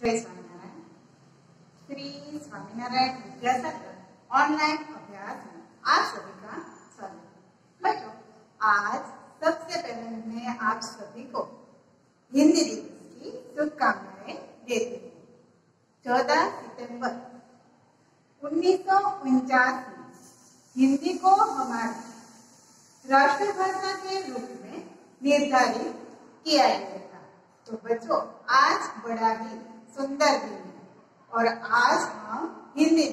जय स्वामीनारायण। श्री स्वामीनारायण विद्यासागर ऑनलाइन अभ्यास में आप सभी का स्वागत। बच्चों, आज सबसे पहले मैं आप सभी को हिंदी दिवस की शुभकामनाएं देती हूँ। 14 सितंबर 1949 में हिंदी को हमारी राष्ट्रभाषा के रूप में निर्धारित किया गया था। तो बच्चों, आज बड़ा ही सुंदर दिन है और आज हम हिंदी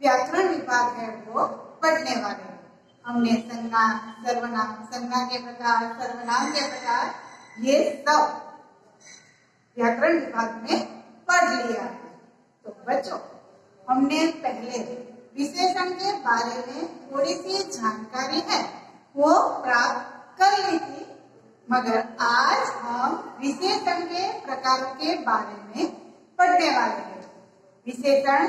व्याकरण विभाग है वो पढ़ने वाले हैं। हमने संज्ञा, सर्वनाम, संज्ञा के प्रकार, सर्वनाम के प्रकार, ये सब व्याकरण विभाग में पढ़ लिया है। तो बच्चों, हमने पहले विशेषण के बारे में थोड़ी सी जानकारी है वो प्राप्त कर ली थी, मगर आज हम विशेषण के प्रकारों के बारे में पढ़ने वाले हैं। विशेषण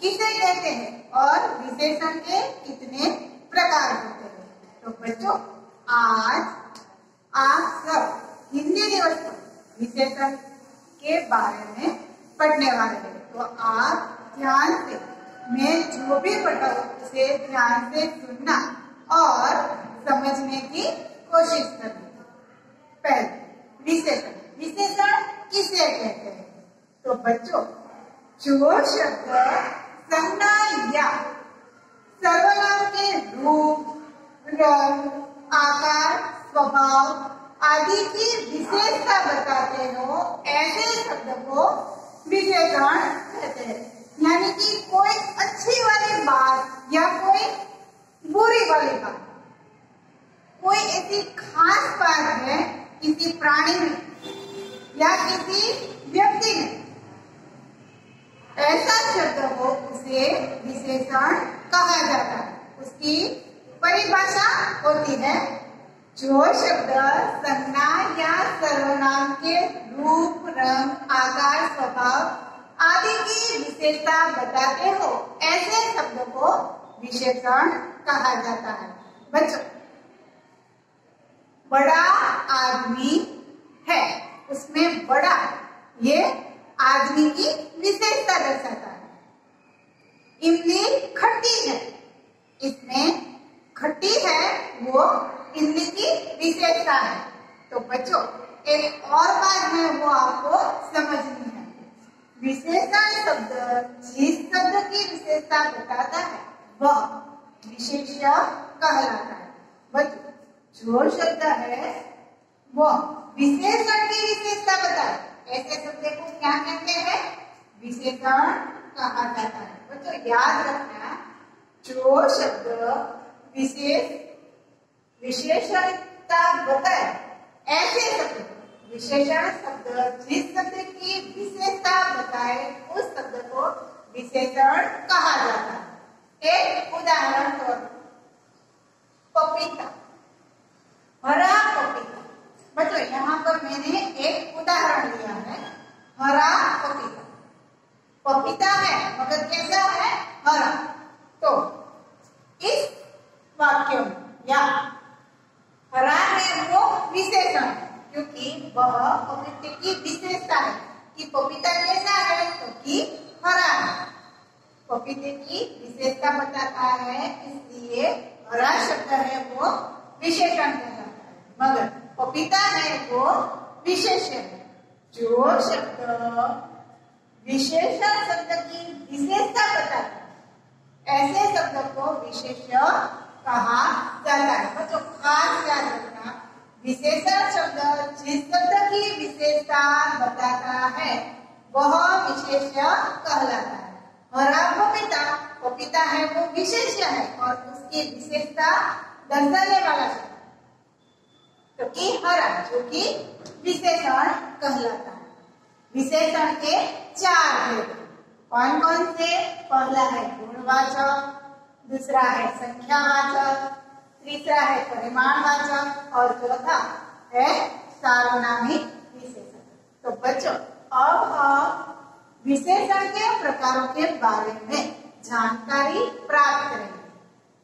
किसे कहते हैं और विशेषण के कितने प्रकार होते हैं। तो बच्चों, आज आप सब हिंदी दिवस पर विशेषण के बारे में पढ़ने वाले हैं। तो आप ध्यान से, मैं जो भी पढ़ाऊं उसे ध्यान से सुनना और समझने की कोशिश करनी। पहले विशेषण, विशेषण किसे कहते हैं। तो बच्चों, जो शब्द संज्ञा या सर्वनाम के रूप, रंग, आकार, स्वभाव आदि की विशेषता बताते हो, ऐसे शब्द को विशेषण कहते हैं। यानी कि कोई अच्छी वाली बात या कोई बुरी वाली बात, कोई ऐसी खास बात है किसी प्राणी में या किसी व्यक्ति में, ऐसा शब्द हो उसे विशेषण कहा जाता है। उसकी परिभाषा होती है, जो शब्द संज्ञा या सर्वनाम के रूप, रंग, आकार, स्वभाव आदि की विशेषता बताते हो, ऐसे शब्द को विशेषण कहा जाता है। बच्चों, बड़ा आदमी है, उसमें बड़ा, ये आदमी की विशेषता दर्शाता है। इमली खट्टी है, इसमें खट्टी है, वो इमली की विशेषता है। तो बच्चों, एक और बात है वो आपको समझनी है। विशेषण शब्द जिस शब्द की विशेषता बताता है वह विशेष्य कहलाता है। बच्चों, जो शब्द है वो विशेषण की विशेषता बताए, ऐसे शब्द को क्या कहते हैं, विशेषण कहा जाता है। बच्चों, याद रखना, जो शब्द विशेषणता बताए, ऐसे शब्द, विशेषण शब्द जिस शब्द की विशेषता बताए उस शब्द को विशेषण कहा जाता है। एक उदाहरण तो पपीता, हरा पपीता। बच्चों, यहाँ पर मैंने एक उदाहरण लिया है, हरा पपीता। पपीता है मगर कैसा है, हरा। तो इस वाक्य में या हरा है वो विशेषण है, क्योंकि वह पपीते की विशेषता है कि पपीता कैसा है, तो कि हरा है। पपीते की विशेषता बताता है, इसलिए हरा शब्द है वो विशेषण कहलाता है, मगर पपीता है वो विशेष्य है। जो शब्द विशेषण शब्द की विशेषता बताता है, ऐसे शब्द को विशेष्य कहा जाता है। बच्चों, खास याद रखना, विशेषण शब्द जिस शब्द की विशेषता बताता है वह विशेष्य कहलाता है। हरा पपीता, पपीता है वो विशेष्य है और उसकी विशेषता दर्शाने वाला शब्द तो कि हरा, जो कि विशेषण कहलाता है। विशेषण के 4 भेद, कौन कौन से, पहला है गुणवाचक, दूसरा है संख्यावाचक, तीसरा है परिमाणवाचक और चौथा है सार्वनामिक विशेषण। तो बच्चों, अब हम विशेषण के प्रकारों के बारे में जानकारी प्राप्त करेंगे।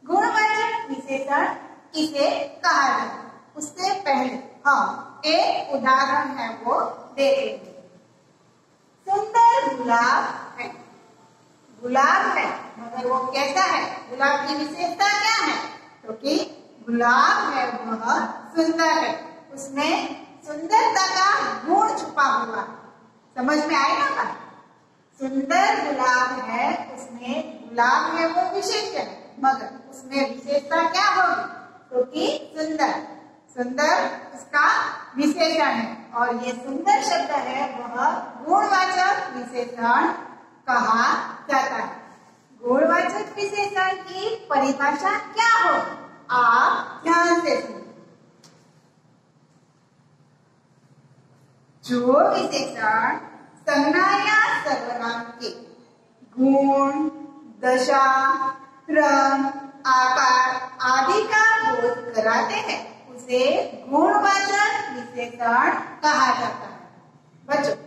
गुणवाचक विशेषण किसे कहा जाता है, उससे पहले हम एक उदाहरण है वो देखेंगे। सुंदर गुलाब है। गुलाब है मगर वो कैसा है? गुलाब की विशेषता क्या है? तो कि गुलाब है वह सुंदर है, उसमें सुंदरता का गुण छुपा हुआ है। समझ में आए ना बात? सुंदर गुलाब है, उसमें गुलाब है वो विशेषण है मगर उसमें विशेषता क्या होगी? तो कि सुंदर, सुंदर उसका विशेषण है और ये सुंदर शब्द है वह गुणवाचक विशेषण कहा जाता है। गुणवाचक विशेषण की परिभाषा क्या हो? आप ध्यान से सुनिए। जो विशेषण संज्ञा या सर्वनाम के गुण, दशा, रंग, आकार आदि का बोध कराते हैं उसे गुणवाचक विशेषण कहा जाता है। बच्चों,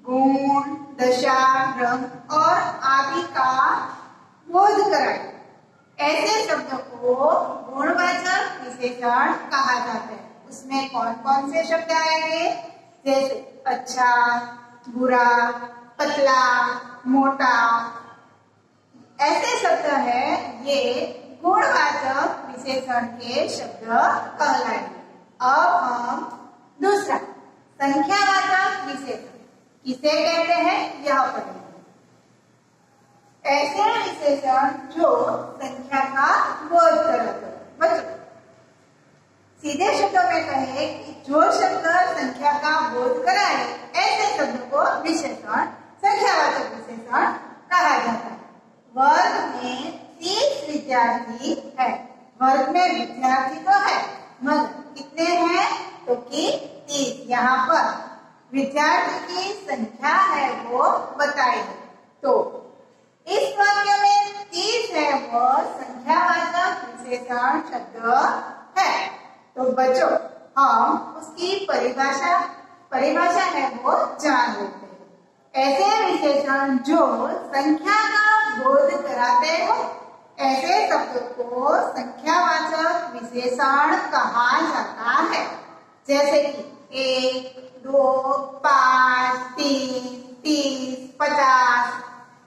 गुण, दशा, रंग और आदि का बोध कराए ऐसे शब्दों को गुणवाचक विशेषण कहा जाता है। उसमें कौन कौन से शब्द आएंगे? जैसे अच्छा, बुरा, पतला, मोटा, ऐसे शब्द है ये गुणवाचक विशेषण के शब्द कहलाएंगे। अब हम दूसरा संख्यावाचक विशेषण किसे कहते हैं यह पढ़ेंगे। ऐसे विशेषण जो संख्या का बोध कराते हैं। बच्चों, सीधे शब्दों में कहे कि जो शब्द संख्या का बोध कराए ऐसे शब्द को विशेषण संख्यावाचक विशेषण कहा जाता है। वर्ग में 30 विद्यार्थी है। वर्ग में विद्यार्थी तो है मगर कितने हैं? तो कि 30। यहाँ पर विद्यार्थी की संख्या है वो बताई है। तो इस वाक्य में 30 है वो संख्यावाचक विशेषण शब्द है। तो बच्चों, हम उसकी परिभाषा है वो जान लेते हैं। ऐसे विशेषण जो संख्या का बोध कराते हो ऐसे शब्द को संख्यावाचक विशेषण कहा जाता है। जैसे कि 1, 2, 5, 3, 30, 50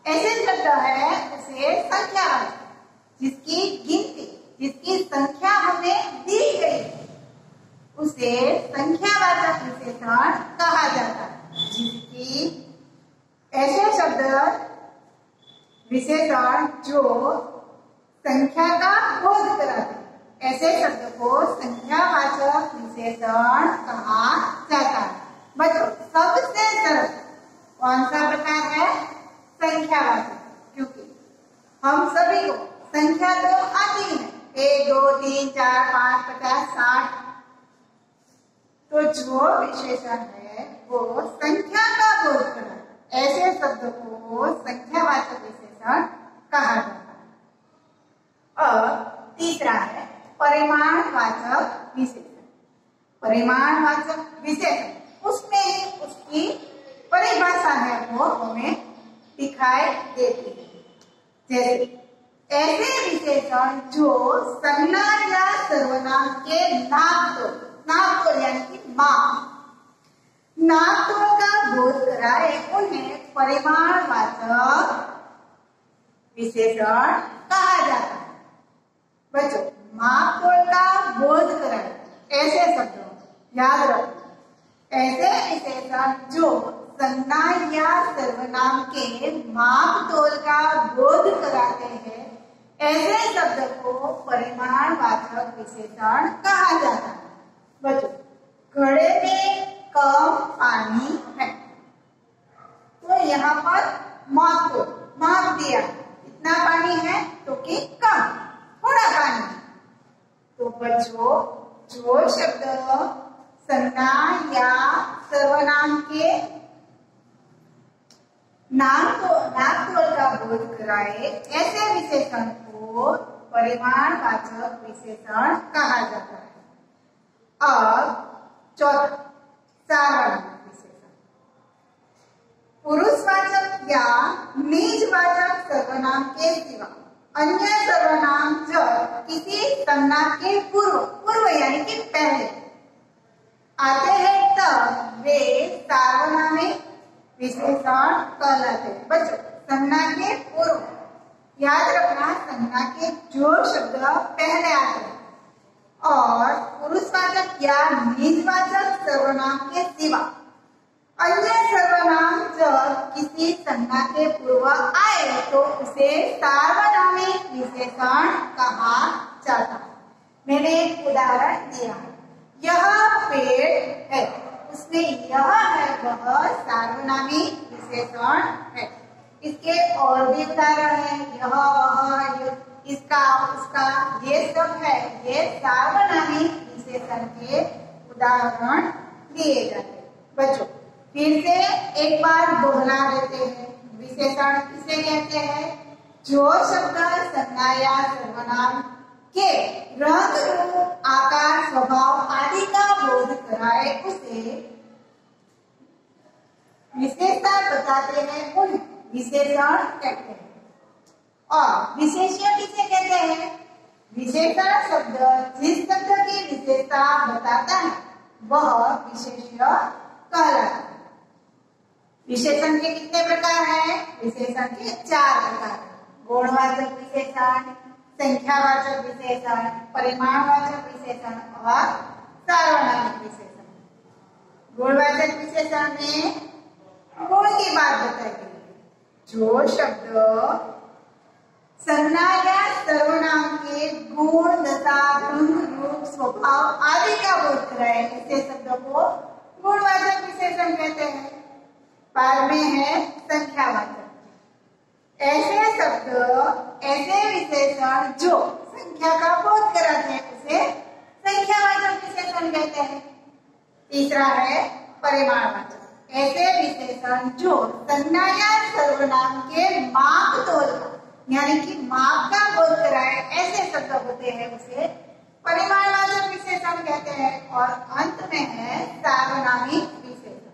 ऐसे शब्द है उसे संख्यावाचक, जिसकी गिनती, जिसकी संख्या हमें दी गई उसे संख्यावाचक विशेषण कहा जाता है। जिसकी ऐसे शब्द विशेषण जो संख्या का बोध कराते ऐसे शब्द को संख्यावाचक विशेषण कहा जाता है। बच्चों, सबसे सरल कौन सा प्रकार है? संख्यावाचक, क्योंकि हम सभी को संख्या तो आती है 1, 2, 3, 4, 5, 50, 60। तो जो विशेषण है वो संख्या का बोध कराए ऐसे शब्द को संख्यावाचक विशेषण कहा जाता है। अब तीसरा है परिमाणवाचक विशेषण। परिमाणवाचक विशेषण उसमें ही उसकी परिभाषा है वो हमें दिखाई देती है। जैसे ऐसे विशेषण जो संज्ञा या सर्वनाम के नामतोल यानी कि नामतोल का बोध कराए उन्हें परिमाणवाचक विशेषण कहा जाता है। बच्चों, मापतोल का बोध कराए ऐसे शब्दों याद रखो। ऐसे विशेषण जो संज्ञा या सर्वनाम के मापतोल का बोध कराते हैं ऐसे शब्द को परिमाणवाचक विशेषण कहा जाता है। बच्चों, घड़े में कम पानी है तो यहाँ पर माप दिया इतना पानी है तो कि कम, थोड़ा पानी। तो बच्चों, जो शब्द संज्ञा या सर्वनाम के नामतोल का बोध कराए ऐसे विशेषण को परिमाणवाचक विशेषण कहा जाता है। अब चौथा सार्वनामिक विशेषण। पुरुषवाचक या निजवाचक सर्वनाम के सिवा अन्य सर्वनाम जब किसी संज्ञा के पूर्व यानी कि पहले आते हैं तब वे सार्वनामिक विशेषण कहलाते हैं। बच्चों, संज्ञा के पूर्व याद रखना, संज्ञा के जो शब्द पहले आते हैं और पुरुषवाचक या निजवाचक सर्वनाम के सिवा अन्य सर्वनाम जब किसी संज्ञा के पूर्व आए तो उसे सार्वनामिक विशेषण कहा जाता है। मैंने एक उदाहरण दिया है, यह पेड़ है, उसमें यह है वह सार्वनामिक विशेषण है। इसके और भी उदाहरण है, यह वह इसका उसका, ये सब है, ये सार्वनामिक विशेषण के उदाहरण दिए जाते हैं। बच्चों, फिर से एक बार दोहरा देते हैं, विशेषण किसे कहते हैं? जो शब्द संज्ञा या सर्वनाम के रंग, रूप, आकार, स्वभाव आदि का बोध कराए उसे विशेषता बताते हैं, उन्हें विशेषण कहते हैं। और विशेष्य किसे कहते हैं? विशेषण शब्द जिस शब्द की विशेषता बताता है वह विशेष्य कहलाता है। विशेषण के कितने प्रकार हैं? विशेषण के 4 प्रकार हैं। गुणवाचक विशेषण, संख्यावाचक विशेषण, परिमाणवाचक विशेषण और सार्वनामिक विशेषण। गुणवाचक विशेषण में गुण की बात बताई गई है। जो शब्द संज्ञा या सर्वनाम के गुण, दशा, रंग, रूप, स्वभाव आदि का बोध कराए ऐसे शब्दों को गुणवाचक विशेषण कहते हैं। बाद में है संख्यावाचक। ऐसे शब्द, ऐसे विशेषण जो संख्या का बोध कराते हैं उसे संख्यावाचक विशेषण कहते हैं। तीसरा है परिमाणवाचक। ऐसे विशेषण जो संज्ञा या सर्वनाम के माप तोल यानी कि माप का बोध कराए ऐसे शब्द होते हैं, उसे परिमाणवाचक विशेषण कहते हैं। और अंत में है सार्वनामिक विशेषण।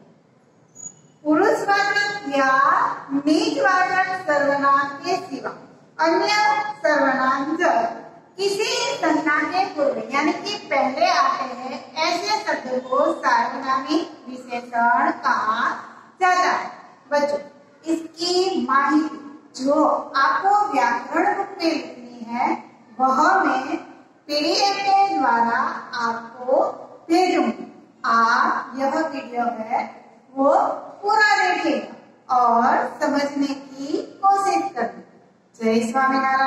पुरुषवाचक या निजवाचक सर्वनाम के सिवा अन्य सर्वनाम जब किसी संज्ञा के पूर्व यानी कि पहले आते हैं ऐसे शब्द को सार्वनामिक विशेषण कहा जाता है। बच्चों, इसकी माहिती जो आपको व्याकरण रूप में लिखनी है वह मैं पीडीएफ के द्वारा आपको भेजूंगी। आप यह वीडियो है वो पूरा देखिएगा और समझने की कोशिश करें। जय स्वामीनारायण।